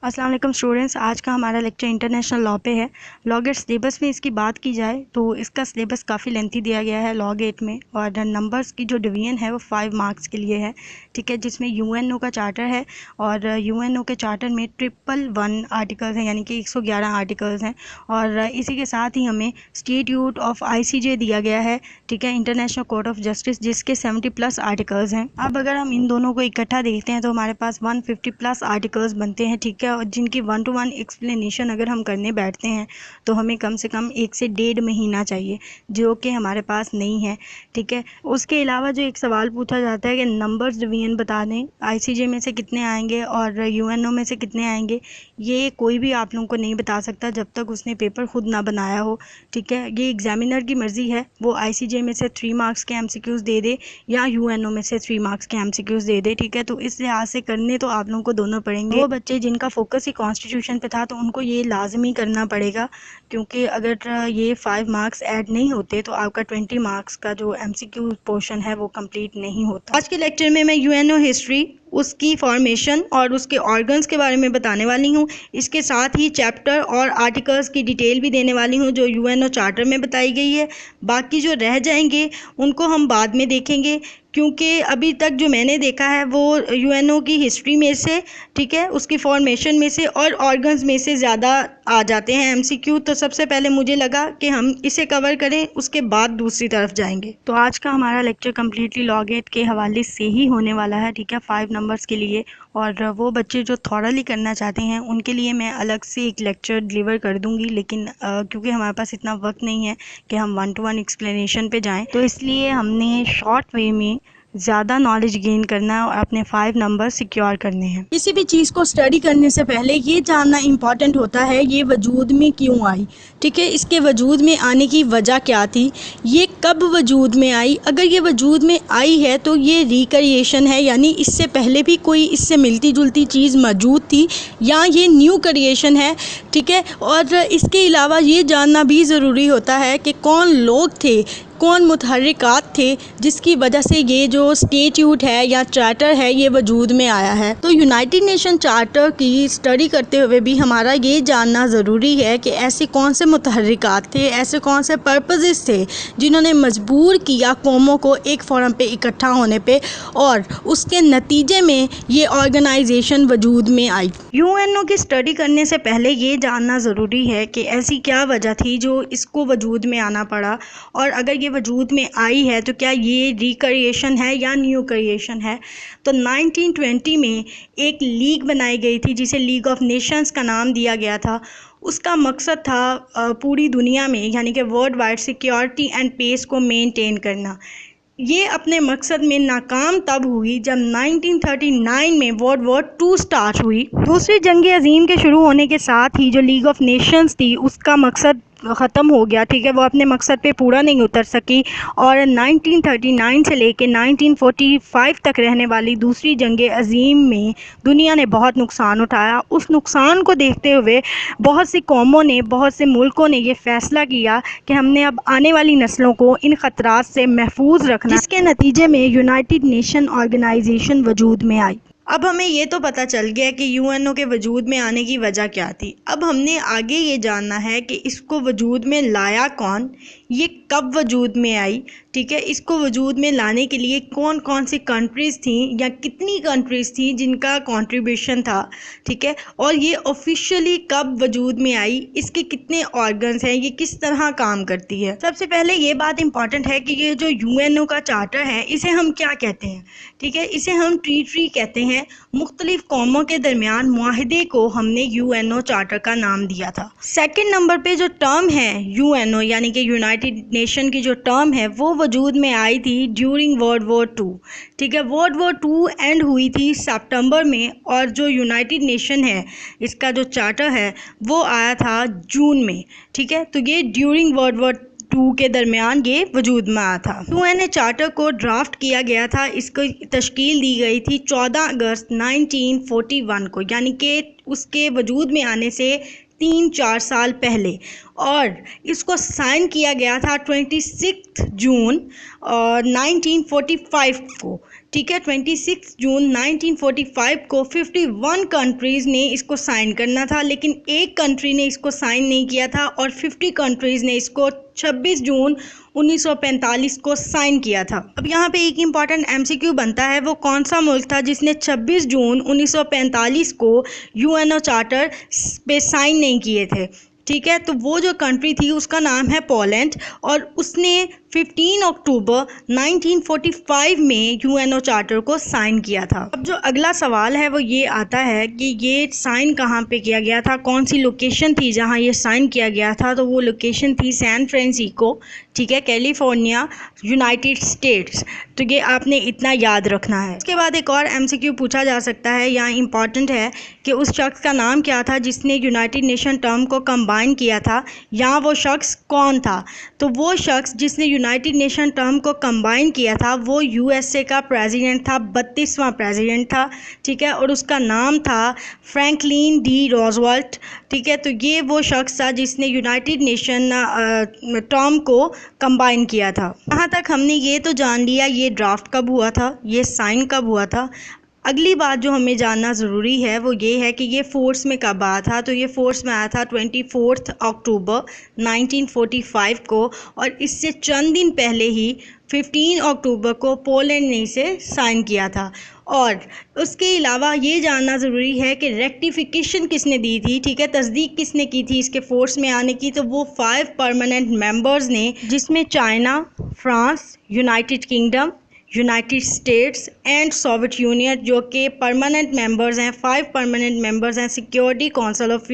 अस्सलाम वालेकुम स्टूडेंट्स, आज का हमारा लेक्चर इंटरनेशनल लॉ पे है। लॉ गेट सिलेबस में इसकी बात की जाए तो इसका सिलेबस काफ़ी लेंथी दिया गया है लॉ गेट में, और नंबर्स की जो डिवीजन है वो 5 मार्क्स के लिए है, ठीक है। जिसमें यूएनओ का चार्टर है और यूएनओ के चार्टर में 111 आर्टिकल्स हैं, यानी कि 111 आर्टिकल्स हैं। और इसी के साथ ही हमें स्टेट्यूट ऑफ आईसीजे दिया गया है, ठीक है, इंटरनेशनल कोर्ट ऑफ जस्टिस, जिसके 70+ आर्टिकल्स हैं। अब अगर हम इन दोनों को इकट्ठा देखते हैं तो हमारे पास 150+ आर्टिकल्स बनते हैं, ठीक है। और जिनकी 1-to-1 एक्सप्लेनेशन अगर हम करने बैठते हैं तो हमें कम से कम 1 से 1.5 महीना चाहिए, जो कि हमारे पास नहीं है, ठीक है। उसके अलावा जो एक सवाल पूछा जाता है कि नंबर्स डिवीजन बता दें, आईसीजे में से कितने आएंगे और यूएनओ में से कितने आएंगे, ये कोई भी आप लोगों को नहीं बता सकता जब तक उसने पेपर खुद ना बनाया हो, ठीक है। ये एग्जामिनर की मर्ज़ी है, वो आईसीजे में से 3 मार्क्स के एमसीक्यूज़ दे दे या यूएनओ में से 3 मार्क्स के एमसीक्यूज़ दे दे, ठीक है। तो इस लिहाज से करने तो आप लोगों को दोनों पड़ेंगे। वो बच्चे जिनका फोकस ही कॉन्स्टिट्यूशन पे था तो उनको ये लाजमी करना पड़ेगा, क्योंकि अगर ये 5 मार्क्स ऐड नहीं होते तो आपका 20 मार्क्स का जो एमसीक्यू पोर्शन है वो कंप्लीट नहीं होता। आज के लेक्चर में मैं यूएनओ हिस्ट्री, उसकी फॉर्मेशन और उसके ऑर्गन्स के बारे में बताने वाली हूँ। इसके साथ ही चैप्टर और आर्टिकल्स की डिटेल भी देने वाली हूँ जो यूएनओ चार्टर में बताई गई है। बाकी जो रह जाएंगे उनको हम बाद में देखेंगे, क्योंकि अभी तक जो मैंने देखा है वो यूएनओ की हिस्ट्री में से, ठीक है, उसकी फॉर्मेशन में से और ऑर्गन्स में से ज़्यादा आ जाते हैं एमसीक्यू। तो सबसे पहले मुझे लगा कि हम इसे कवर करें, उसके बाद दूसरी तरफ जाएंगे। तो आज का हमारा लेक्चर कम्प्लीटली लॉ गेट के हवाले से ही होने वाला है, ठीक है, 5 नंबर्स के लिए। और वो बच्चे जो थॉरली करना चाहते हैं उनके लिए मैं अलग से एक लेक्चर डिलीवर कर दूंगी, लेकिन क्योंकि हमारे पास इतना वक्त नहीं है कि हम 1-to-1 एक्सप्लेनेशन पे जाएं, तो इसलिए हमने शॉर्ट वे में ज़्यादा नॉलेज गेन करना है और अपने 5 नंबर सिक्योर करने हैं। किसी भी चीज़ को स्टडी करने से पहले ये जानना इम्पॉर्टेंट होता है ये वजूद में क्यों आई, ठीक है, इसके वजूद में आने की वजह क्या थी, ये कब वजूद में आई। अगर ये वजूद में आई है तो ये रिक्रिएशन है, यानी इससे पहले भी कोई इससे मिलती जुलती चीज़ मौजूद थी, या ये न्यू क्रिएशन है, ठीक है। और इसके अलावा ये जानना भी ज़रूरी होता है कि कौन लोग थे, कौन मुतहर्रिकात थे जिसकी वजह से ये जो स्टेट्यूट है या चार्टर है ये वजूद में आया है। तो यूनाइटेड नेशन चार्टर की स्टडी करते हुए भी हमारा ये जानना ज़रूरी है कि ऐसे कौन से मुतहर्रिकात थे, ऐसे कौन से पर्पसेस थे जिन्होंने मजबूर किया कौमों को एक फोरम पे इकट्ठा होने पे, और उसके नतीजे में ये ऑर्गेनाइजेशन वजूद में आई। यूएनओ की स्टडी करने से पहले ये जानना ज़रूरी है कि ऐसी क्या वजह थी जो इसको वजूद में आना पड़ा, और अगर ये वजूद में आई है तो क्या ये रिक्रिएशन है या न्यू क्रिएशन है। तो 1920 में एक लीग बनाई गई थी जिसे लीग ऑफ नेशंस का नाम दिया गया था। उसका मकसद था पूरी दुनिया में, यानी कि world wide security and peace को मेंटेन करना। ये अपने मकसद में नाकाम तब हुई जब 1939 में वर्ल्ड वॉर 2 स्टार्ट हुई। दूसरी जंग अजीम के शुरू होने के साथ ही जो लीग ऑफ नेशंस थी उसका मकसद ख़त्म हो गया, ठीक है, वो अपने मकसद पे पूरा नहीं उतर सकी। और 1939 से लेके 1945 तक रहने वाली दूसरी जंग अजीम में दुनिया ने बहुत नुकसान उठाया। उस नुकसान को देखते हुए बहुत सी कौमों ने, बहुत से मुल्कों ने ये फ़ैसला किया कि हमने अब आने वाली नस्लों को इन ख़तरात से महफूज रखना, जिसके नतीजे में यूनाइटेड नेशन ऑर्गेनाइजेशन वजूद में आई। अब हमें ये तो पता चल गया कि यूएनओ के वजूद में आने की वजह क्या थी। अब हमने आगे ये जानना है कि इसको वजूद में लाया कौन, ये कब वजूद में आई, ठीक है, इसको वजूद में लाने के लिए कौन कौन सी कंट्रीज़ थी या कितनी कंट्रीज़ थी जिनका कंट्रीब्यूशन था, ठीक है, और ये ऑफिशियली कब वजूद में आई, इसके कितने ऑर्गन्स हैं, ये किस तरह काम करती है। सबसे पहले ये बात इंपॉर्टेंट है कि ये जो यूएनओ का चार्टर है इसे हम क्या कहते हैं, ठीक है, इसे हम ट्रीटी कहते हैं। मुख्तलिफ कौमों के दरमियान मुआहदे को हमने यूएनओ चार्टर का नाम दिया था। सेकंड नंबर पे जो टर्म है यूएनओ, यानी कि यूनाइटेड नेशन की जो टर्म है वो वजूद में आई थी ड्यूरिंग वर्ल्ड वॉर 2, ठीक है। वर्ल्ड वॉर 2 एंड हुई थी सितंबर में, और जो यूनाइटेड नेशन है इसका जो चार्टर है वो आया था जून में, ठीक है। तो ये ड्यूरिंग वर्ल्ड वॉर 2 के दरमियान ये वजूद में आया था। यूएनओ चार्टर को ड्राफ्ट किया गया था, इसको तश्कील दी गई थी 14 अगस्त 1941 को, यानी कि उसके वजूद में आने से 3-4 साल पहले। और इसको साइन किया गया था 26 जून 1945 को। ठीक है, 26 जून 1945 को 51 कंट्रीज़ ने इसको साइन करना था, लेकिन एक कंट्री ने इसको साइन नहीं किया था और 50 कंट्रीज़ ने इसको 26 जून 1945 को साइन किया था। अब यहाँ पे एक इम्पॉर्टेंट एमसीक्यू बनता है, वो कौन सा मुल्क था जिसने 26 जून 1945 को यूएनओ चार्टर पे साइन नहीं किए थे। ठीक है, तो वो जो कंट्री थी उसका नाम है पोलैंड, और उसने 15 अक्टूबर 1945 में यूएनओ चार्टर को साइन किया था। अब जो अगला सवाल है वो ये आता है कि ये साइन कहाँ पे किया गया था, कौन सी लोकेशन थी जहाँ ये साइन किया गया था। तो वो लोकेशन थी सैन फ्रांसिस्को, ठीक है, कैलिफोर्निया, यूनाइटेड स्टेट्स। तो ये आपने इतना याद रखना है। उसके बाद एक और एमसीक्यू पूछा जा सकता है, यहाँ इंपॉर्टेंट है कि उस शख्स का नाम क्या था जिसने यूनाइटेड नेशन टर्म को कंबाइन किया था, यहाँ वो शख्स कौन था। तो वो शख्स जिसने यूनाइटेड नेशन टर्म को कंबाइन किया था वो यूएसए का प्रेसिडेंट था, 32वां प्रेसिडेंट था। ठीक है, और उसका नाम था फ्रैंकलिन डी रोजवेल्ट। ठीक है, तो ये वो शख्स था जिसने यूनाइटेड नेशन टर्म को कंबाइन किया था। यहाँ तक हमने ये तो जान लिया ये ड्राफ्ट कब हुआ था, ये साइन कब हुआ था। अगली बात जो हमें जानना ज़रूरी है वो ये है कि ये फोर्स में कब आया था। तो ये फोर्स में आया था 24 अक्टूबर 1945 को, और इससे चंद दिन पहले ही 15 अक्टूबर को पोलैंड ने इसे साइन किया था। और उसके अलावा ये जानना ज़रूरी है कि रेक्टिफिकेशन किसने दी थी, ठीक है, तस्दीक किसने की थी इसके फोर्स में आने की। तो वो 5 परमानेंट मेंबर्स ने, जिसमें China, France, United kingdom, United states and Soviet union जो कि परमानेंट मेंबर्स हैं, 5 परमानेंट मेंबर्स हैं सिक्योरिटी काउंसिल ऑफ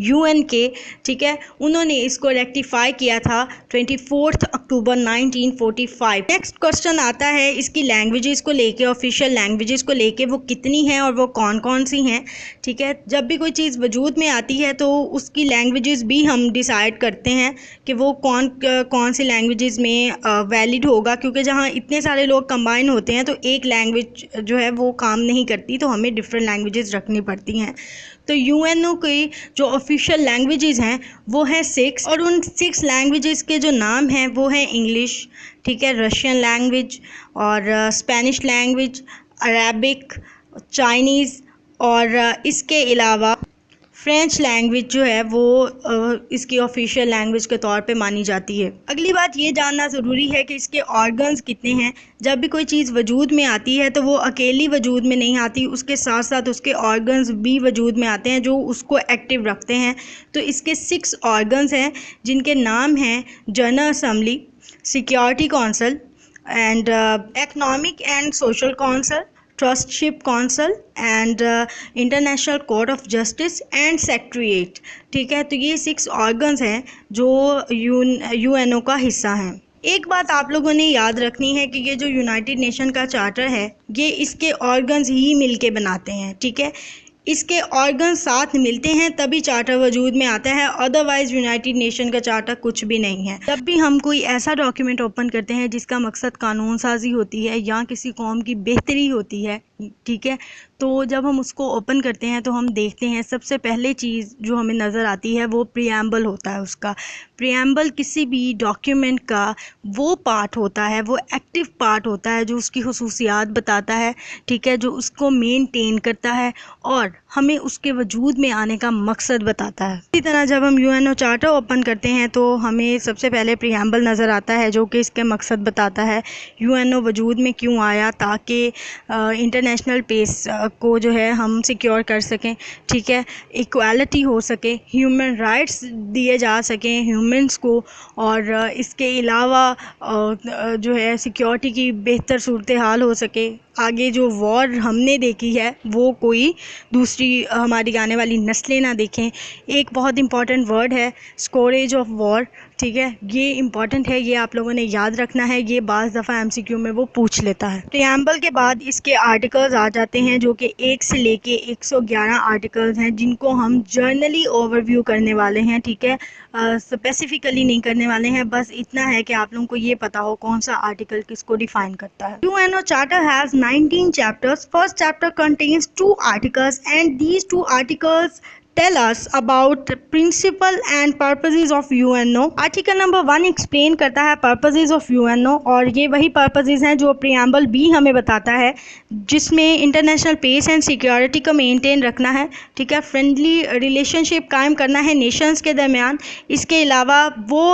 यूएन के। ठीक है, उन्होंने इसको रेक्टिफाई किया था 24 अक्टूबर 1945। नेक्स्ट क्वेश्चन आता है इसकी लैंग्वेजेस को लेके, ऑफिशियल लैंग्वेजेस को लेके वो कितनी हैं और वो कौन कौन सी हैं। ठीक है, जब भी कोई चीज़ वजूद में आती है तो उसकी लैंग्वेजेस भी हम डिसाइड करते हैं कि वो कौन सी लैंग्वेजेस में वैलिड होगा, क्योंकि जहाँ इतने सारे लोग कंबाइन होते हैं तो एक लैंग्वेज जो है वो काम नहीं करती, तो हमें डिफरेंट लैंग्वेजेस रखनी पड़ती हैं। तो यूएनओ की जो ऑफिशियल लैंग्वेजेस हैं वो हैं 6, और उन 6 लैंग्वेजेस के जो नाम हैं वो हैं इंग्लिश, ठीक है, रशियन लैंग्वेज और स्पेनिश लैंग्वेज, अरेबिक, चाइनीज़, और इसके अलावा फ्रेंच लैंग्वेज जो है वो इसकी ऑफिशियल लैंग्वेज के तौर पे मानी जाती है। अगली बात ये जानना ज़रूरी है कि इसके ऑर्गन्स कितने हैं। जब भी कोई चीज़ वजूद में आती है तो वो अकेली वजूद में नहीं आती, उसके साथ साथ उसके ऑर्गन्स भी वजूद में आते हैं जो उसको एक्टिव रखते हैं। तो इसके 6 ऑर्गन्स हैं जिनके नाम हैं general assembly, security council and economic and social council, ट्रस्टशिप council and international court of justice and secretariat. ठीक है, तो ये 6 ऑर्गन्स हैं जो यूएनओ का हिस्सा हैं। एक बात आप लोगों ने याद रखनी है कि ये जो यूनाइटेड नेशन का चार्टर है ये इसके ऑर्गन्स ही मिलके बनाते हैं। ठीक है, इसके ऑर्गन साथ मिलते हैं तभी चार्टर वजूद में आता है, अदरवाइज यूनाइटेड नेशन का चार्टर कुछ भी नहीं है। जब भी हम कोई ऐसा डॉक्यूमेंट ओपन करते हैं जिसका मकसद कानून साजी होती है या किसी कौम की बेहतरी होती है, ठीक है, तो जब हम उसको ओपन करते हैं तो हम देखते हैं सबसे पहले चीज़ जो हमें नज़र आती है वो प्रीएम्बल होता है। उसका प्रीएम्बल किसी भी डॉक्यूमेंट का वो पार्ट होता है, वो एक्टिव पार्ट होता है जो उसकी खुसूसियात बताता है, ठीक है, जो उसको मेनटेन करता है और हमें उसके वजूद में आने का मकसद बताता है। इसी तरह जब हम यूएनओ चार्टर ओपन करते हैं तो हमें सबसे पहले प्रीएम्बल नज़र आता है जो कि इसके मकसद बताता है यूएनओ वजूद में क्यों आया, ताकि इंटरनेशनल पीस को जो है हम सिक्योर कर सकें, ठीक है, इक्वालिटी हो सके, ह्यूमन राइट्स दिए जा सकें ह्यूमंस को, और इसके अलावा जो है सिक्योरिटी की बेहतर सूरत हाल हो सके। आगे जो वॉर हमने देखी है वो कोई दूसरी हमारी आने वाली नस्लें ना देखें। एक बहुत इंपॉर्टेंट वर्ड है स्टोरेज ऑफ वॉर, ठीक है, ये इंपॉर्टेंट है, ये आप लोगों ने याद रखना है, ये बाज़ दफ़ा एमसीक्यू में वो पूछ लेता है। प्रीएम्बल के बाद इसके आर्टिकल्स आ जाते हैं जो कि 1 से लेके 111 आर्टिकल्स हैं जिनको हम जर्नली ओवरव्यू करने वाले हैं। ठीक है, स्पेसिफिकली नहीं करने वाले हैं, बस इतना है कि आप लोगों को ये पता हो कौन सा आर्टिकल किसको डिफाइन करता है। UNO charter has 19 chapters. First chapter contains 2 articles and these 2 articles tell us about principle and purposes of UNO। Article number 1 explain करता है purposes of UNO और ये वही purposes हैं जो प्रियम्बल बी हमें बताता है, जिसमें इंटरनेशनल पीस एंड सिक्योरिटी को मेंटेन रखना है, ठीक है, फ्रेंडली रिलेशनशिप कायम करना है नेशंस के दरमियान। इसके अलावा वो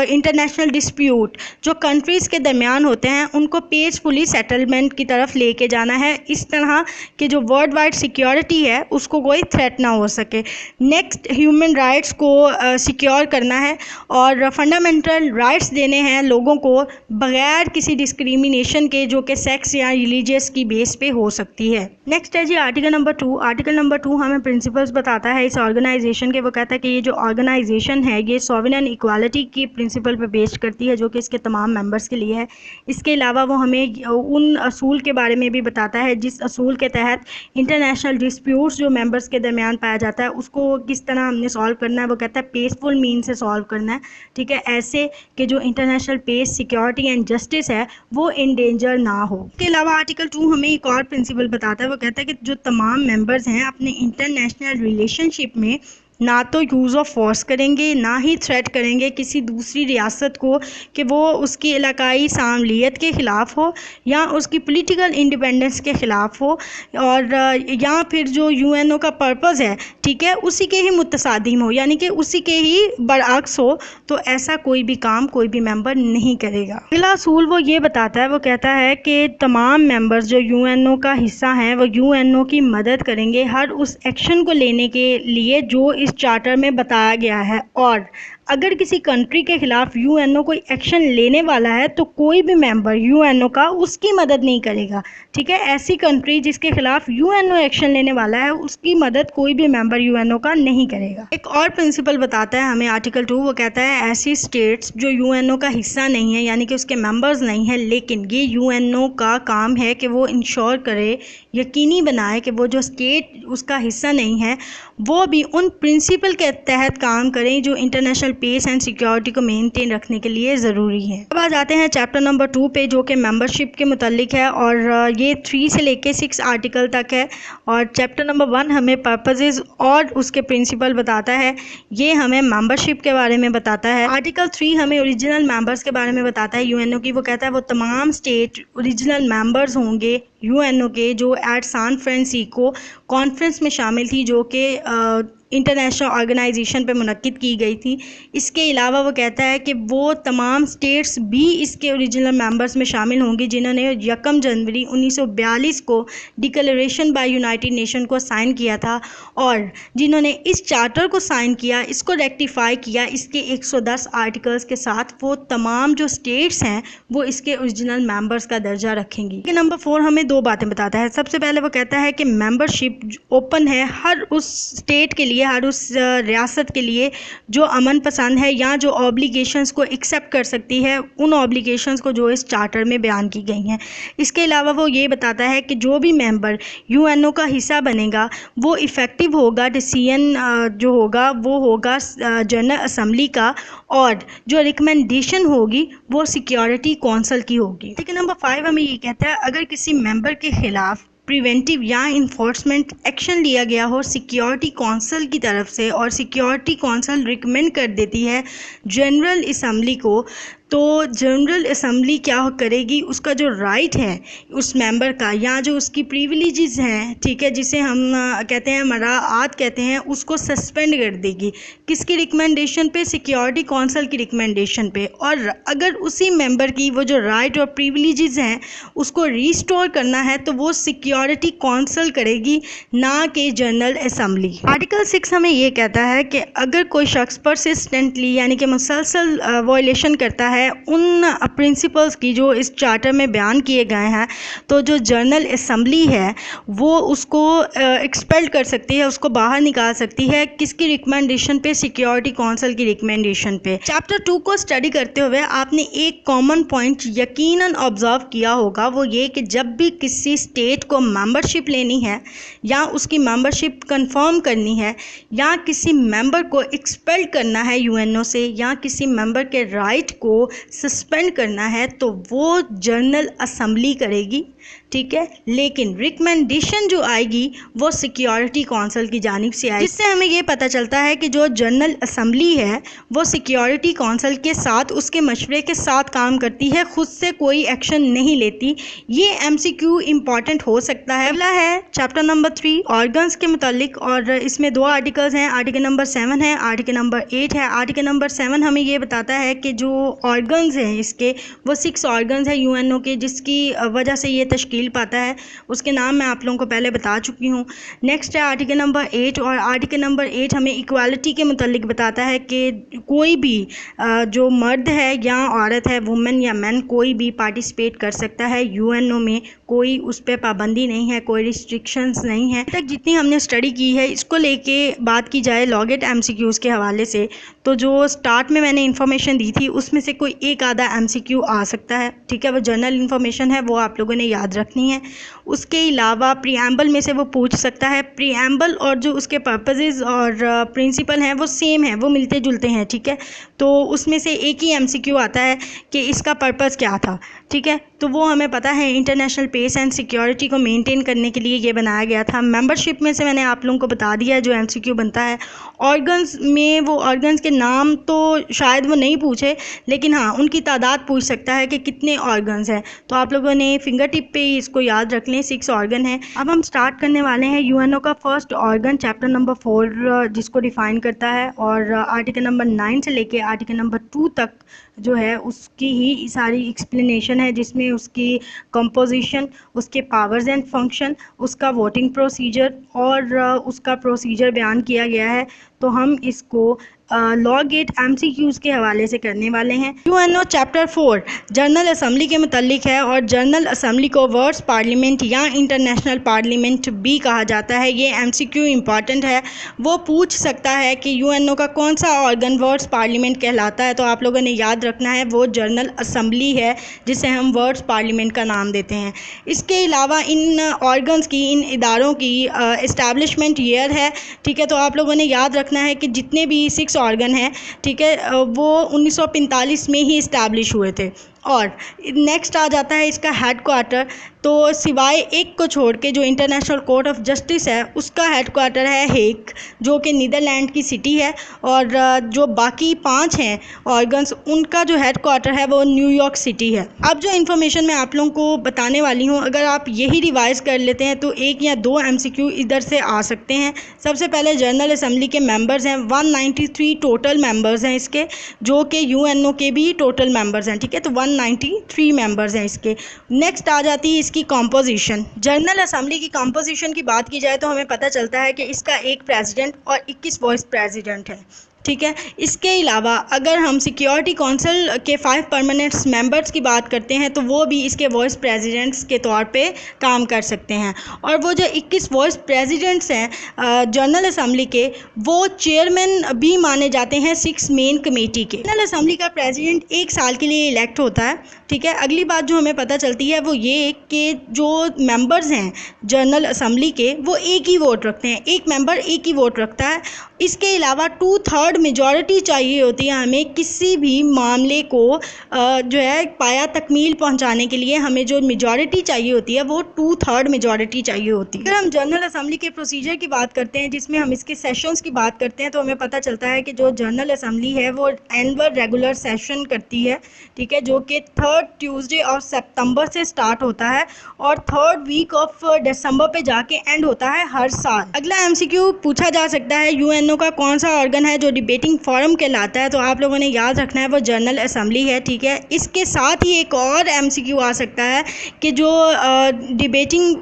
इंटरनेशनल डिस्प्यूट जो कंट्रीज़ के दरमियान होते हैं उनको पीसफुली सेटलमेंट की तरफ लेके जाना है, इस तरह कि जो वर्ल्ड वाइड सिक्योरिटी है उसको कोई थ्रेट ना हो सके। नेक्स्ट, ह्यूमन राइट्स को सिक्योर करना है और फंडामेंटल राइट्स देने हैं लोगों को बगैर किसी डिस्क्रिमिनेशन के, जो कि सेक्स या रिलीजियस की बेस पे हो सकती है। नेक्स्ट है जी आर्टिकल नंबर 2। आर्टिकल नंबर 2 हमें प्रिंसिपल्स बताता है इस ऑर्गेनाइजेशन के। वो कहता है कि ये जो ऑर्गेनाइजेशन है ये सॉवरेन इक्वालिटी की प्रिंसिपल पे बेस्ड करती है, जो कि इसके तमाम मेंबर्स के लिए है। इसके अलावा वो हमें उन असूल के बारे में भी बताता है जिस असूल के तहत इंटरनेशनल डिस्प्यूट्स जो मेंबर्स के दरमियान पाया जाता है उसको किस तरह हमने सॉल्व करना है। वो कहता है पीसफुल मीन से सॉल्व करना है, ठीक है, ऐसे कि जो international peace, security and justice है वो इन डेंजर ना हो। इसके अलावा आर्टिकल 2 हमें एक और प्रिंसिपल बताता है। वो कहता है कि जो तमाम मेंबर्स हैं अपने इंटरनेशनल रिलेशनशिप में ना तो यूज़ ऑफ फोर्स करेंगे, ना ही थ्रेट करेंगे किसी दूसरी रियासत को कि वो उसकी इलाकाई सामलियत के ख़िलाफ़ हो या उसकी पॉलिटिकल इंडिपेंडेंस के ख़िलाफ़ हो, और या फिर जो यूएनओ का पर्पज़ है, ठीक है, उसी के ही मुतसादिम हो, यानी कि उसी के ही बरअक्स हो, तो ऐसा कोई भी काम कोई भी मेंबर नहीं करेगा। अगला असूल वो ये बताता है, वो कहता है कि तमाम मेंबर्स जो यूएनओ का हिस्सा हैं वो यूएनओ की मदद करेंगे हर उस एक्शन को लेने के लिए जो इस चार्टर में बताया गया है, और अगर किसी कंट्री के खिलाफ यूएनओ कोई एक्शन लेने वाला है तो कोई भी मेंबर यूएनओ का उसकी मदद नहीं करेगा, ठीक है। ऐसी कंट्री जिसके खिलाफ यूएनओ एक्शन लेने वाला है उसकी मदद कोई भी मेंबर यूएनओ का नहीं करेगा। एक और प्रिंसिपल बताता है हमें आर्टिकल 2। वो कहता है ऐसी स्टेट्स जो यूएनओ का हिस्सा नहीं है, यानी कि उसके मेंबर्स नहीं है, लेकिन ये यूएनओ का काम है कि वो इंश्योर करे, यकीनी बनाए कि वो जो स्टेट उसका हिस्सा नहीं है वो भी उन प्रिंसिपल के तहत काम करें जो इंटरनेशनल पीस एंड सिक्योरिटी को मेंटेन रखने के लिए ज़रूरी है। अब आ जाते हैं चैप्टर नंबर 2 पे, जो कि मेंबरशिप के मुतालिक है, और ये 3 से लेके 6 आर्टिकल तक है। और चैप्टर नंबर 1 हमें पर्पसेस और उसके प्रिंसिपल बताता है, ये हमें मेंबरशिप के बारे में बताता है। आर्टिकल 3 हमें ओरिजिनल मेंबर्स के बारे में बताता है यूएनओ की। वो कहता है वो तमाम स्टेट ओरिजिनल मेंबर्स होंगे यूएनओ के जो एट सैन फ्रांसिस्को कॉन्फ्रेंस में शामिल थी, जो कि इंटरनेशनल ऑर्गेनाइजेशन पे मुनक्किद की गई थी। इसके अलावा वो कहता है कि वो तमाम स्टेट्स भी इसके ओरिजिनल मेंबर्स में शामिल होंगी जिन्होंने 1 जनवरी 1942 को डिक्लेरेशन बाय यूनाइटेड नेशन को साइन किया था, और जिन्होंने इस चार्टर को साइन किया, इसको रेक्टिफाई किया इसके 110 आर्टिकल्स के साथ, वो तमाम जो स्टेट्स हैं वो इसके ओरिजिनल मेंबर्स का दर्जा रखेंगी। नंबर 4 हमें 2 बातें बताता है। सबसे पहले वो कहता है कि मेंबरशिप ओपन है हर उस स्टेट के लिए, हर उस रियासत के लिए जो अमन पसंद है या जो ऑब्लिगेशंस को एक्सेप्ट कर सकती है, उन ऑब्लिगेशंस को जो इस चार्टर में बयान की गई हैं। इसके अलावा वो ये बताता है कि जो भी मेंबर यूएनओ का हिस्सा बनेगा वो इफ़ेक्टिव होगा, डिसीजन जो होगा वो होगा जनरल असम्बली का, और जो रिकमेंडेशन होगी वो सिक्योरिटी कौंसिल की होगी। ठीक है, नंबर 5 हमें ये कहता है अगर किसी मेंबर के खिलाफ प्रिवेंटिव या इन्फोर्समेंट एक्शन लिया गया हो सिक्योरिटी कौंसिल की तरफ से, और सिक्योरिटी कौंसिल रिकमेंड कर देती है जनरल असम्बली को, तो जनरल असम्बली क्या करेगी, उसका जो राइट है उस मेंबर का या जो उसकी प्रिविलेजेस हैं, ठीक है, जिसे हम कहते हैं मराआत कहते हैं, उसको सस्पेंड कर देगी। किसकी रिकमेंडेशन पे? सिक्योरिटी कौंसिल की रिकमेंडेशन पे। और अगर उसी मेंबर की वो जो राइट और प्रिविलेजेस हैं उसको रिस्टोर करना है तो वो सिक्योरिटी कौंसिल करेगी, ना कि जनरल असम्बली। आर्टिकल 6 हमें ये कहता है कि अगर कोई शख्स परसिस्टेंटली यानी कि मुसलसल वायलेशन करता है उन प्रिंसिपल्स की जो इस चार्टर में बयान किए गए हैं, तो जो जनरल असम्बली है वो उसको एक्सपेल कर सकती है, उसको बाहर निकाल सकती है। किसकी रिकमेंडेशन पे? सिक्योरिटी कौंसिल की रिकमेंडेशन पे। चैप्टर 2 को स्टडी करते हुए आपने एक कॉमन पॉइंट यकीनन ऑब्जर्व किया होगा, वो ये कि जब भी किसी स्टेट को मेंबरशिप लेनी है या उसकी मेंबरशिप कंफर्म करनी है या किसी मेंबर को एक्सपेल करना है यूएनओ से, या किसी मेंबर के राइट को सस्पेंड करना है तो वो जनरल असम्बली करेगी, ठीक है। लेकिन रिकमेंडेशन जो आएगी वो सिक्योरिटी काउंसिल की जानिब से आएगी, जिससे हमें ये पता चलता है कि जो जनरल असम्बली है वो सिक्योरिटी काउंसिल के साथ, उसके मशवरे के साथ काम करती है, खुद से कोई एक्शन नहीं लेती। ये MCQ इम्पॉर्टेंट हो सकता है। अगला है चैप्टर नंबर 3 ऑर्गन्स के मुतालिक, और इसमें 2 आर्टिकल्स हैं। आर्टिकल नंबर 7 है, आर्टिकल नंबर 8 है। आर्टिकल नंबर 7 हमें ये बताता है कि जो ऑर्गन्स हैं इसके, वो 6 ऑर्गन्स हैं UNO के, जिसकी वजह से ये तश्कील पाता है। उसके नाम मैं आप लोगों को पहले बता चुकी हूँ। नेक्स्ट है आर्टिकल नंबर 8, और आर्टिकल नंबर 8 हमें इक्वालिटी के मुतालिक बताता है कि कोई भी जो मर्द है या औरत है, वुमेन या मैन, कोई भी पार्टिसिपेट कर सकता है UNO में, कोई उस पर पाबंदी नहीं है, कोई रिस्ट्रिक्शंस नहीं है। तक जितनी हमने स्टडी की है इसको लेके बात की जाए लॉगेट MCQs के हवाले से, तो जो स्टार्ट में मैंने इन्फॉर्मेशन दी थी उसमें से कोई एक आधा MCQ आ सकता है, ठीक है। वो जनरल इन्फॉर्मेशन है, वो आप लोगों ने याद रखनी है। उसके अलावा प्रीएम्बल में से वो पूछ सकता है। प्रीएम्बल और जो उसके पर्पसेस और प्रिंसिपल हैं वो सेम है, वो मिलते जुलते हैं, ठीक है। तो उसमें से एक ही MCQ आता है कि इसका पर्पस क्या था, ठीक है। तो वो हमें पता है इंटरनेशनल पीस एंड सिक्योरिटी को मेंटेन करने के लिए ये बनाया गया था। मेंबरशिप में से मैंने आप लोगों को बता दिया है जो MCQ बनता है। ऑर्गन्स में वो ऑर्गन्स के नाम तो शायद वो नहीं पूछे, लेकिन हाँ उनकी तादाद पूछ सकता है कि कितने ऑर्गन्स हैं। तो आप लोगों ने फिंगर टिप पे ही इसको याद रख लें, 6 ऑर्गन हैं। अब हम स्टार्ट करने वाले हैं UNO का फर्स्ट ऑर्गन, चैप्टर नंबर 4 जिसको डिफ़ाइन करता है, और आर्टिकल नंबर 9 से लेके आर्टिकल नंबर 2 तक जो है उसकी ही सारी एक्सप्लेनेशन है, जिसमें उसकी कंपोजिशन, उसके पावर्स एंड फंक्शन, उसका वोटिंग प्रोसीजर और उसका प्रोसीजर बयान किया गया है। तो हम इसको लॉ गेट MCQs के हवाले से करने वाले हैं। UNO चैप्टर 4 जनरल असम्बली के मुतालिक है, और जनरल असम्बली को वर्ड्स पार्लियामेंट या इंटरनेशनल पार्लियामेंट भी कहा जाता है। ये MCQ इम्पॉर्टेंट है, वो पूछ सकता है कि UNO का कौन सा ऑर्गन वर्ड्स पार्लियामेंट कहलाता है। तो आप लोगों ने याद रखना है वो जनरल असम्बली है, जिसे हम वर्ड्स पार्लियामेंट का नाम देते हैं। इसके अलावा इन ऑर्गन्स की, इन इदारों की इस्टेब्लिशमेंट ईयर है, ठीक है। तो आप लोगों ने याद रखना है कि जितने भी 6 ऑर्गन हैं, ठीक है, वो 1945 में ही इस्टेब्लिश हुए थे। और नेक्स्ट आ जाता है इसका हेड क्वार्टर। तो सिवाय एक को छोड़ के जो इंटरनेशनल कोर्ट ऑफ जस्टिस है उसका हेड क्वार्टर है हेग, जो कि नीदरलैंड की सिटी है। और जो बाकी 5 हैं ऑर्गन्स, उनका जो हेड क्वार्टर है वो न्यूयॉर्क सिटी है। अब जो इन्फॉर्मेशन मैं आप लोगों को बताने वाली हूँ, अगर आप यही रिवाइज कर लेते हैं तो 1 या 2 MCQ इधर से आ सकते हैं। सबसे पहले जनरल असम्बली के मेंबर्स हैं, 193 टोटल मेंबर्स हैं इसके, जो कि UNO के भी टोटल मेंबर्स हैं, ठीक है। तो 193 मेंबर्स हैं इसके। नेक्स्ट आ जाती है इसकी कॉम्पोजिशन। जनरल असम्बली की कॉम्पोजिशन की बात की जाए तो हमें पता चलता है कि इसका एक प्रेसिडेंट और 21 वाइस प्रेसिडेंट है, ठीक है। इसके अलावा अगर हम सिक्योरिटी काउंसिल के 5 परमानेंट मेंबर्स की बात करते हैं तो वो भी इसके वाइस प्रेसिडेंट्स के तौर पे काम कर सकते हैं। और वो जो 21 वाइस प्रेसिडेंट्स हैं जनरल असम्बली के, वो चेयरमैन भी माने जाते हैं 6 मेन कमेटी के। जनरल असम्बली का प्रेसिडेंट 1 साल के लिए इलेक्ट होता है, ठीक है। अगली बात जो हमें पता चलती है वो ये कि जो मेंबर्स हैं जनरल असम्बली के, वो एक ही वोट रखते हैं, एक मेंबर एक ही वोट रखता है। इसके अलावा 2/3 मेजॉरिटी चाहिए होती है हमें किसी भी मामले को जो है पाया तकमील पहुंचाने के लिए। हमें जो मेजॉरिटी चाहिए होती है वो 2/3 मेजॉरिटी चाहिए होती है। अगर हम जनरल असम्बली के प्रोसीजर की बात करते हैं, जिसमें हम इसके सेशंस की बात करते हैं, तो हमें पता चलता है कि जो जनरल असम्बली है वो एनुअल रेगुलर सेशन करती है, ठीक है, जो कि 3rd ट्यूसडे ऑफ सितंबर से स्टार्ट होता है और 3rd वीक ऑफ दिसंबर पे जाके एंड होता है हर साल। अगला MCQ पूछा जा सकता है UNO का कौन सा ऑर्गन है जो डिबेटिंग फोरम कहलाता है। तो आप लोगों ने याद रखना है वो जनरल असम्बली है, ठीक है। इसके साथ ही एक और MCQ आ सकता है कि जो डिबेटिंग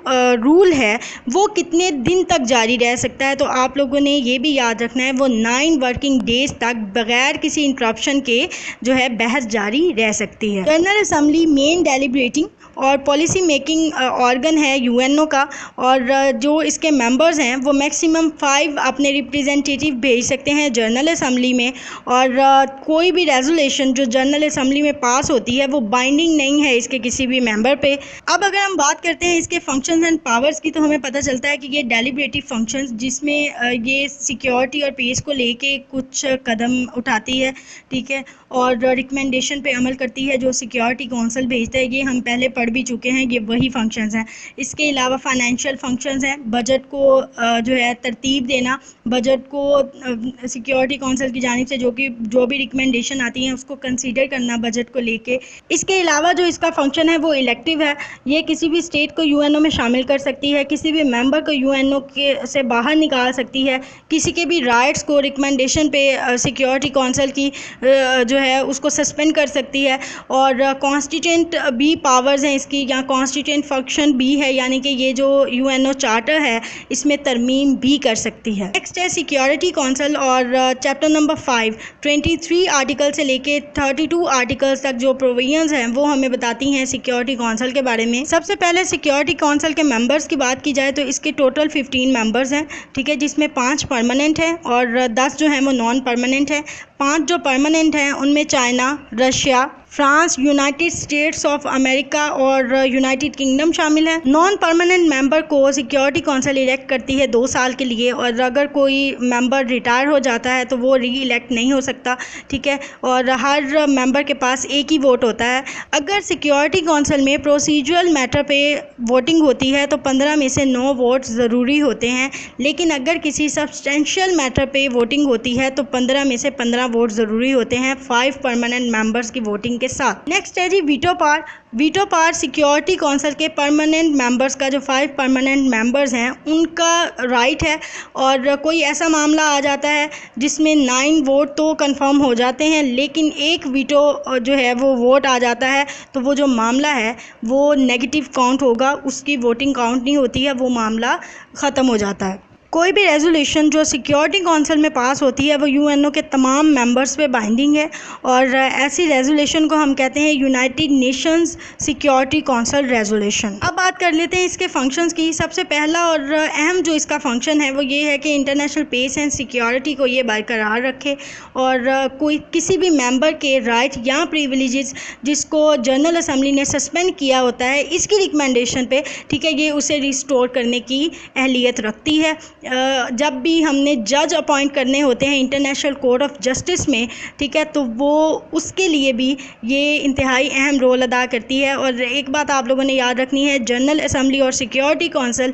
रूल है वो कितने दिन तक जारी रह सकता है। तो आप लोगों ने ये भी याद रखना है वो 9 वर्किंग डेज तक बगैर किसी इंटरप्शन के जो है बहस जारी रह सकती है। जनरल असम्बली मेन डेलिब्रेटिंग और पॉलिसी मेकिंग ऑर्गन है UNO का, और जो इसके मेंबर्स हैं वो मैक्सिमम 5 अपने रिप्रेजेंटेटिव भेज सकते हैं जनरल असम्बली में, और कोई भी रेजोल्यूशन जो जनरल असम्बली में पास होती है वो बाइंडिंग नहीं है इसके किसी भी मेंबर पे। अब अगर हम बात करते हैं इसके फंक्शंस एंड पावर्स की, तो हमें पता चलता है कि ये डेलिब्रेटिव फंक्शंस, जिसमें ये सिक्योरिटी और पीस को लेके कुछ कदम उठाती है, ठीक है, और रिकमेंडेशन पे अमल करती है जो सिक्योरिटी काउंसिल भेजता है। ये हम पहले पढ़ भी चुके हैं, ये वही फंक्शंस हैं। इसके अलावा फाइनेंशियल फंक्शंस हैं, बजट को जो है तरतीब देना, बजट को सिक्योरिटी काउंसिल की जानिब से जो भी रिकमेंडेशन आती हैं उसको कंसीडर करना बजट को लेके। इसके अलावा जो इसका फंक्शन है वो इलेक्टिव है। ये किसी भी स्टेट को यूएनओ में शामिल कर सकती है, किसी भी मेंबर को यूएनओ के से बाहर निकाल सकती है, किसी के भी राइट्स को रिकमेंडेशन पे सिक्योरिटी काउंसिल की जो है उसको सस्पेंड कर सकती है, और कॉन्स्टिट्यूंट भी पावर्स हैं इसकी, या कॉन्स्टिट्यूंट फंक्शन भी है, यानी कि ये जो यूएनओ चार्टर है इसमें तरमीम भी कर सकती है। नेक्स्ट है सिक्योरिटी काउंसिल, और चैप्टर नंबर 5 23 आर्टिकल से लेके 32 आर्टिकल्स तक जो प्रोविजंस हैं वो हमें बताती हैं सिक्योरिटी काउंसिल के बारे में। सबसे पहले सिक्योरिटी काउंसिल के मेंबर्स की बात की जाए तो इसके टोटल 15 मेंबर्स हैं, ठीक है, जिसमें 5 परमानेंट हैं और 10 जो हैं वो नॉन परमानेंट हैं। 5 जो परमानेंट हैं उनमें China, Russia, France, United states of America और यूनाइटेड किंगडम शामिल है। नॉन परमानेंट मेंबर को सिक्योरिटी काउंसिल इलेक्ट करती है 2 साल के लिए, और अगर कोई मेंबर रिटायर हो जाता है तो वो री इलेक्ट नहीं हो सकता, ठीक है, और हर मेंबर के पास एक ही वोट होता है। अगर सिक्योरिटी काउंसिल में प्रोसीजरल मैटर पे वोटिंग होती है तो 15 में से 9 वोट ज़रूरी होते हैं, लेकिन अगर किसी सब्सटेंशियल मैटर पे वोटिंग होती है तो 15 में से 15 वोट ज़रूरी होते हैं 5 परमानेंट मेंबर्स की वोटिंग के साथ। नेक्स्ट है जी veto power. Veto power security council के परमानेंट मेंबर्स का, जो 5 परमानेंट मेंबर्स हैं उनका राइट है, और कोई ऐसा मामला आ जाता है जिसमें 9 वोट तो कंफर्म हो जाते हैं लेकिन एक वीटो जो है वो वोट आ जाता है, तो वो जो मामला है वो नेगेटिव काउंट होगा, उसकी वोटिंग काउंट नहीं होती है, वो मामला ख़त्म हो जाता है। कोई भी रेजोल्यूशन जो सिक्योरिटी काउंसिल में पास होती है वो यूएनओ के तमाम मेंबर्स पे बाइंडिंग है, और ऐसी रेजोल्यूशन को हम कहते हैं United Nations security council resolution. अब बात कर लेते हैं इसके फंक्शंस की। सबसे पहला और अहम जो इसका फंक्शन है वो ये है कि इंटरनेशनल पीस एंड सिक्योरिटी को ये बरकरार रखे, और कोई किसी भी मेंबर के राइट या प्रिविलेजेस जिसको जनरल असम्बली ने सस्पेंड किया होता है इसकी रिकमेंडेशन पे, ठीक है, ये उसे रिस्टोर करने की अहलियत रखती है। जब भी हमने जज अपॉइंट करने होते हैं इंटरनेशनल कोर्ट ऑफ जस्टिस में, ठीक है, तो वो उसके लिए भी ये इंतहाई अहम रोल अदा करती है। और एक बात आप लोगों ने याद रखनी है, जनरल असम्बली और सिक्योरिटी काउंसिल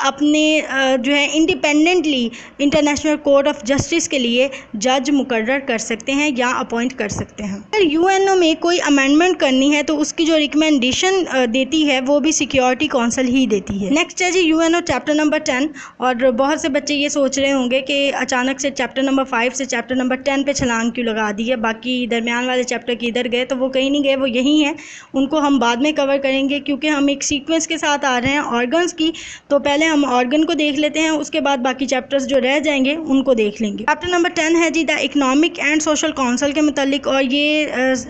अपने जो है independently international court of justice के लिए जज मुकर्रर कर सकते हैं या अपॉइंट कर सकते हैं। अगर यूएनओ में कोई अमेंडमेंट करनी है तो उसकी जो रिकमेंडेशन देती है वो भी सिक्योरिटी काउंसिल ही देती है। नेक्स्ट है जी यूएनओ चैप्टर नंबर 10, और बहुत से बच्चे ये सोच रहे होंगे कि अचानक से चैप्टर नंबर 5 से चैप्टर नंबर 10 पे छलांग क्यों लगा दी है, बाकी दरमियान वाले चैप्टर किधर गए, तो वो कहीं नहीं गए, वो यही हैं, उनको हम बाद में कवर करेंगे क्योंकि हम एक सीक्वेंस के साथ आ रहे हैं ऑर्गन्स की। तो पहले हम ऑर्गन को देख लेते हैं, उसके बाद बाकी चैप्टर्स जो रह जाएंगे उनको देख लेंगे। चैप्टर नंबर 10 है जी the economic and social council के मुतालिक, और ये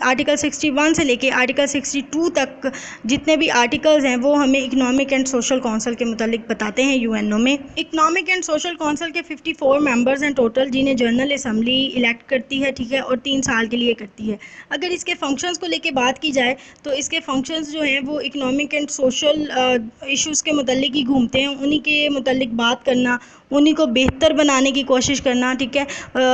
आर्टिकल 61 से लेके आर्टिकल 62 तक जितने भी आर्टिकल्स हैं वो हमें इकनॉमिक एंड सोशल काउंसिल के मुतालिक बताते हैं यूएनओ में। इकनॉमिक एंड सोशल काउंसिल के 54 मेंबर्स हैं टोटल, जिन्हें जनरल असम्बली इलेक्ट करती है, ठीक है, और 3 साल के लिए करती है। अगर इसके फंक्शंस को लेके बात की जाए तो इसके फंक्शंस जो हैं वो इकनॉमिक एंड सोशल इश्यूज़ के मुतालिक ही घूमते हैं, उन्हीं के मुतालिक बात करना, उन्हीं को बेहतर बनाने की कोशिश करना, ठीक है,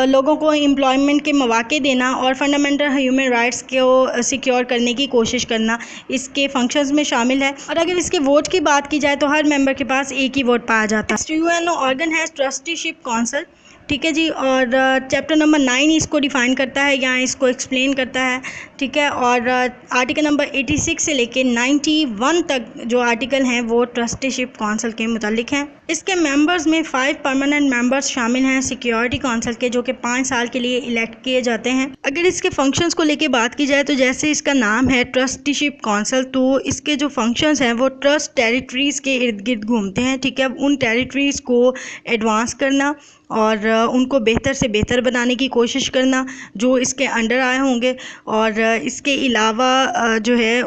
लोगों को एम्प्लॉयमेंट के मौके देना और फंडामेंटल ह्यूमन राइट्स को सिक्योर करने की कोशिश करना इसके फंक्शंस में शामिल है। और अगर इसके वोट की बात की जाए तो हर मेंबर के पास एक ही वोट पाया जाता है। यूएनओ ऑर्गन है ट्रस्टीशिप काउंसिल, ठीक है जी, और चैप्टर नंबर 9 इसको डिफ़ाइन करता है या इसको एक्सप्लेन करता है, ठीक है, और आर्टिकल नंबर 86 से लेके 91 तक जो आर्टिकल हैं वो ट्रस्टीशिप काउंसिल के मुतालिक हैं। इसके मेंबर्स में 5 परमानेंट मेंबर्स शामिल हैं सिक्योरिटी काउंसिल के, जो कि 5 साल के लिए इलेक्ट किए जाते हैं। अगर इसके फंक्शंस को लेके बात की जाए तो जैसे इसका नाम है ट्रस्टीशिप काउंसिल, तो इसके जो फंक्शंस हैं वो ट्रस्ट टेरिटरीज़ के इर्द गिर्द घूमते हैं, ठीक है, उन टेरिटरीज़ को एडवांस करना और उनको बेहतर से बेहतर बनाने की कोशिश करना जो इसके अंडर आए होंगे, और इसके अलावा जो है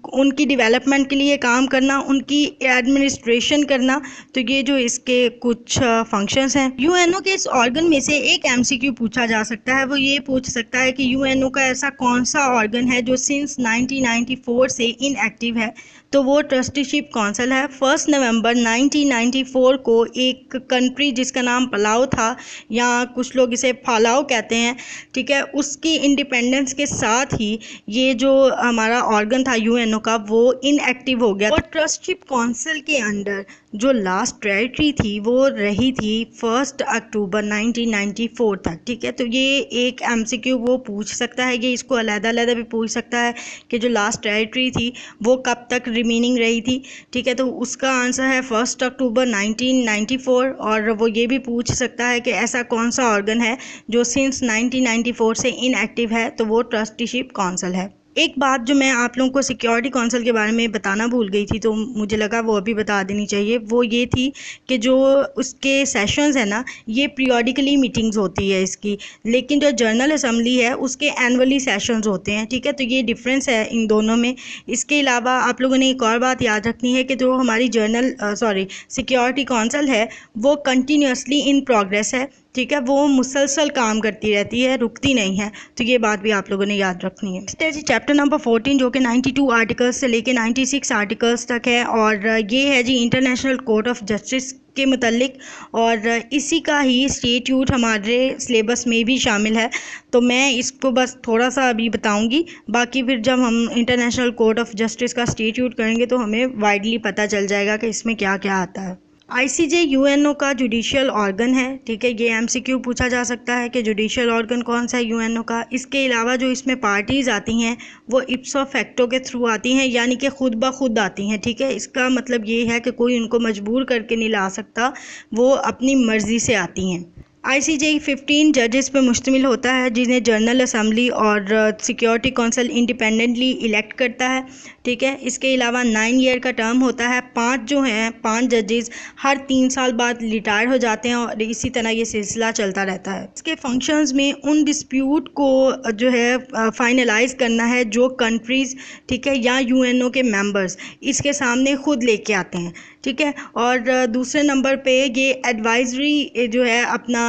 उनकी डेवलपमेंट के लिए काम करना, उनकी एडमिनिस्ट्रेशन करना। तो ये जो इसके कुछ फंक्शंस हैं। यूएनओ के इस ऑर्गन में से एक एमसीक्यू पूछा जा सकता है, वो ये पूछ सकता है कि यूएनओ का ऐसा कौन सा ऑर्गन है जो सिंस 1994 से इनएक्टिव है। तो वो ट्रस्टीशिप काउंसिल है। 1 नवंबर 1994 को एक कंट्री जिसका नाम पलाओ था, या कुछ लोग इसे फालाओ कहते हैं, ठीक है, उसकी इंडिपेंडेंस के साथ ही ये जो हमारा ऑर्गन था यूएनओ का वो इनएक्टिव हो गया। और ट्रस्टीशिप काउंसिल के अंडर जो लास्ट टेरिटरी थी वो रही थी 1 अक्टूबर 1994 तक, ठीक है। तो ये एक एमसीक्यू वो पूछ सकता है, ये इसको अलग-अलग भी पूछ सकता है कि जो लास्ट टेरिटरी थी वो कब तक रिमेनिंग रही थी, ठीक है। तो उसका आंसर है 1 अक्टूबर 1994। और वो ये भी पूछ सकता है कि ऐसा कौन सा ऑर्गन है जो सिंस 1994 से इनएक्टिव है, तो वो ट्रस्टीशिप काउंसिल है। एक बात जो मैं आप लोगों को सिक्योरिटी काउंसिल के बारे में बताना भूल गई थी, तो मुझे लगा वो अभी बता देनी चाहिए। वो ये थी कि जो उसके सेशंस है ना, ये पीरियडिकली मीटिंग्स होती है इसकी, लेकिन जो जनरल असेंबली है उसके एनुअली सेशंस होते हैं, ठीक है। तो ये डिफरेंस है इन दोनों में। इसके अलावा आप लोगों ने एक और बात याद रखनी है कि जो हमारी सिक्योरिटी काउंसिल है वो कंटिन्यूसली इन प्रोग्रेस है, ठीक है। वो मुसलसल काम करती रहती है, रुकती नहीं है। तो ये बात भी आप लोगों ने याद रखनी है। नेक्स्ट है जी चैप्टर नंबर 14, जो कि 92 आर्टिकल्स से लेके 96 आर्टिकल्स तक है। और ये है जी इंटरनेशनल कोर्ट ऑफ जस्टिस के मुतल्लिक, और इसी का ही स्टेट्यूट हमारे सिलेबस में भी शामिल है। तो मैं इसको बस थोड़ा सा अभी बताऊंगी, बाकी फिर जब हम इंटरनेशनल कोर्ट ऑफ जस्टिस का स्टेट्यूट करेंगे तो हमें वाइडली पता चल जाएगा कि इसमें क्या क्या आता है। आईसीजे यूएनओ का जुडिशियल ऑर्गन है, ठीक है। ये एमसीक्यू पूछा जा सकता है कि जुडिशियल ऑर्गन कौन सा है यूएनओ का। इसके अलावा जो इसमें पार्टीज़ आती हैं वो इप्सो फैक्टो के थ्रू आती हैं, यानी कि खुद ब खुद आती हैं, ठीक है। इसका मतलब ये है कि कोई उनको मजबूर करके नहीं ला सकता, वो अपनी मर्ज़ी से आती हैं। आईसीजे 15 जजेस पर मुश्तमिल होता है, जिन्हें जनरल असेंबली और सिक्योरिटी काउंसिल इंडिपेंडेंटली इलेक्ट करता है, ठीक है। इसके अलावा 9 ईयर का टर्म होता है। 5 जजेस हर 3 साल बाद रिटायर हो जाते हैं, और इसी तरह ये सिलसिला चलता रहता है। इसके फंक्शंस में उन डिस्प्यूट को जो है फाइनलाइज करना है जो कंट्रीज़, ठीक है, या यूएनओ के मेंबर्स इसके सामने खुद लेके आते हैं, ठीक है। और दूसरे नंबर पे ये एडवाइजरी जो है अपना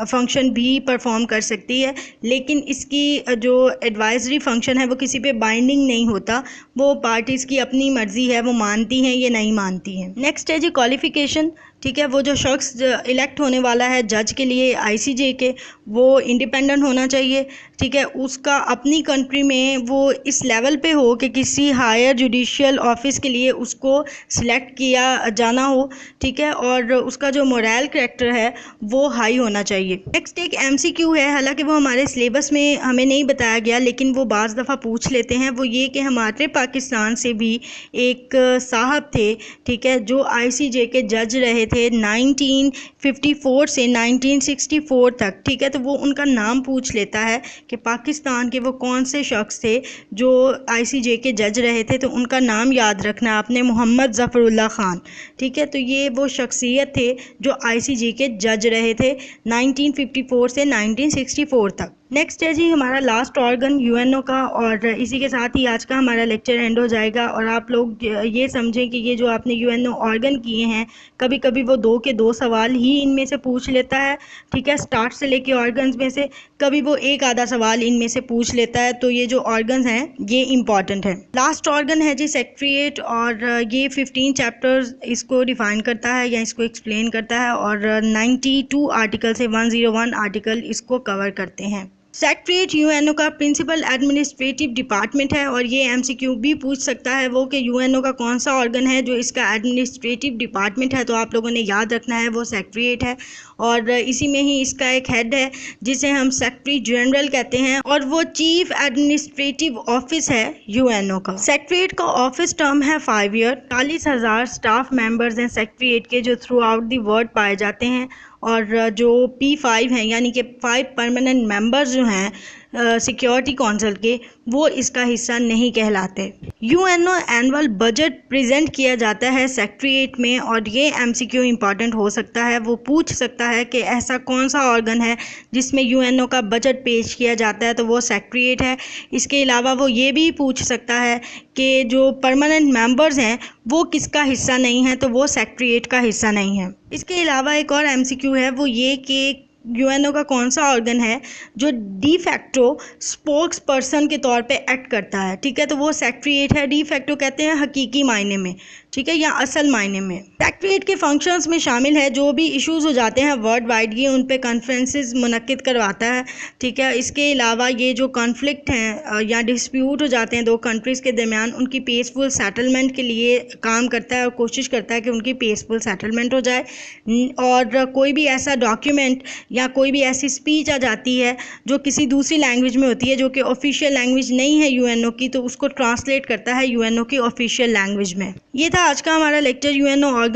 फंक्शन भी परफॉर्म कर सकती है, लेकिन इसकी जो एडवाइजरी फंक्शन है वो किसी पे बाइंडिंग नहीं होता, वो पार्टीज़ की अपनी मर्ज़ी है, वो मानती हैं या नहीं मानती हैं। नेक्स्ट है जी क्वालिफ़िकेशन, ठीक है। वो जो शख्स इलेक्ट होने वाला है जज के लिए आईसीजे के, वो इंडिपेंडेंट होना चाहिए, ठीक है। उसका अपनी कंट्री में वो इस लेवल पे हो कि किसी हायर जुडिशियल ऑफिस के लिए उसको सिलेक्ट किया जाना हो, ठीक है। और उसका जो मोरल कैरेक्टर है वो हाई होना चाहिए। नेक्स्ट एक एमसीक्यू है, हालांकि वो हमारे सिलेबस में हमें नहीं बताया गया, लेकिन वो बाज़ दफ़ा पूछ लेते हैं। वो ये कि हमारे पाकिस्तान से भी एक साहब थे, ठीक है, जो आईसीजे के जज रहे थे 1954 से 1964 तक, ठीक है। तो वो उनका नाम पूछ लेता है कि पाकिस्तान के वो कौन से शख्स थे जो आईसीजे के जज रहे थे। तो उनका नाम याद रखना आपने, मोहम्मद ज़फ़रुल्लाह ख़ान, ठीक है। तो ये वो शख्सियत थे जो आईसीजे के जज रहे थे 1954 से 1964 तक। नेक्स्ट है जी हमारा लास्ट ऑर्गन यूएनओ का, और इसी के साथ ही आज का हमारा लेक्चर एंड हो जाएगा। और आप लोग ये समझें कि ये जो आपने यूएनओ ऑर्गन किए हैं, कभी कभी वो 2 के 2 सवाल ही इनमें से पूछ लेता है, ठीक है, स्टार्ट से लेके ऑर्गन्स में से। कभी वो एक आधा सवाल इनमें से पूछ लेता है। तो ये जो ऑर्गन्स हैं ये इंपॉर्टेंट है। लास्ट ऑर्गन है जी सेक्रेटरीट, और ये 15 चैप्टर्स इसको डिफाइन करता है या इसको एक्सप्लेन करता है, और 92 आर्टिकल से 101 आर्टिकल इसको कवर करते हैं। सेक्रेटरीट यूएनओ का प्रिंसिपल एडमिनिस्ट्रेटिव डिपार्टमेंट है, और ये एमसीक्यू भी पूछ सकता है वो कि यूएनओ का कौन सा ऑर्गन है जो इसका एडमिनिस्ट्रेटिव डिपार्टमेंट है। तो आप लोगों ने याद रखना है वो सेक्रेटरीट है, और इसी में ही इसका एक हेड है जिसे हम सेक्रेटरी जनरल कहते हैं, और वो चीफ एडमिनिस्ट्रेटिव ऑफिस है यूएनओ का। सेक्रेटरीट का ऑफिस टर्म है 5 ईयर। 40,000 स्टाफ मेंबर्स हैं सेक्रेटरीट के जो थ्रू आउट द वर्ल्ड पाए जाते हैं, और जो P5 हैं यानी कि 5 परमानेंट मेंबर्स जो हैं सिक्योरिटी काउंसिल के, वो इसका हिस्सा नहीं कहलाते। यूएनओ एनुअल बजट प्रेजेंट किया जाता है सेक्रेटरीट में, और ये एमसीक्यू इंपॉर्टेंट हो सकता है। वो पूछ सकता है कि ऐसा कौन सा ऑर्गन है जिसमें यूएनओ का बजट पेश किया जाता है, तो वो सेक्रेटरीट है। इसके अलावा वो ये भी पूछ सकता है कि जो परमानेंट मेंबर्स हैं वो किसका हिस्सा नहीं है, तो वो सेक्रेटरीट का हिस्सा नहीं है। इसके अलावा एक और एमसीक्यू है, वो ये कि यूएनओ का कौन सा ऑर्गन है जो डी फैक्टो स्पोक्स पर्सन के तौर पे एक्ट करता है, ठीक है, तो वो सेक्रेटरीट है। डी फैक्टो कहते हैं हकीकी मायने में, ठीक है, या असल मायने में। सेक्रेटरीट के फंक्शंस में शामिल है जो भी इश्यूज हो जाते हैं वर्ल्ड वाइड, ये उन पे कॉन्फ्रेंसेस मुनक्किद करवाता है, ठीक है। इसके अलावा ये जो कॉन्फ्लिक्ट हैं या डिस्प्यूट हो जाते हैं दो कंट्रीज़ के दरमियान, उनकी पीसफुल सेटलमेंट के लिए काम करता है और कोशिश करता है कि उनकी पीसफुल सेटलमेंट हो जाए। और कोई भी ऐसा डॉक्यूमेंट या कोई भी ऐसी स्पीच आ जाती है जो किसी दूसरी लैंग्वेज में होती है, जो कि ऑफिशियल लैंग्वेज नहीं है यूएनओ की, तो उसको ट्रांसलेट करता है यूएनओ की ऑफिशियल लैंग्वेज में। ये था आज का हमारा लेक्चर यूएनओ ऑर्गन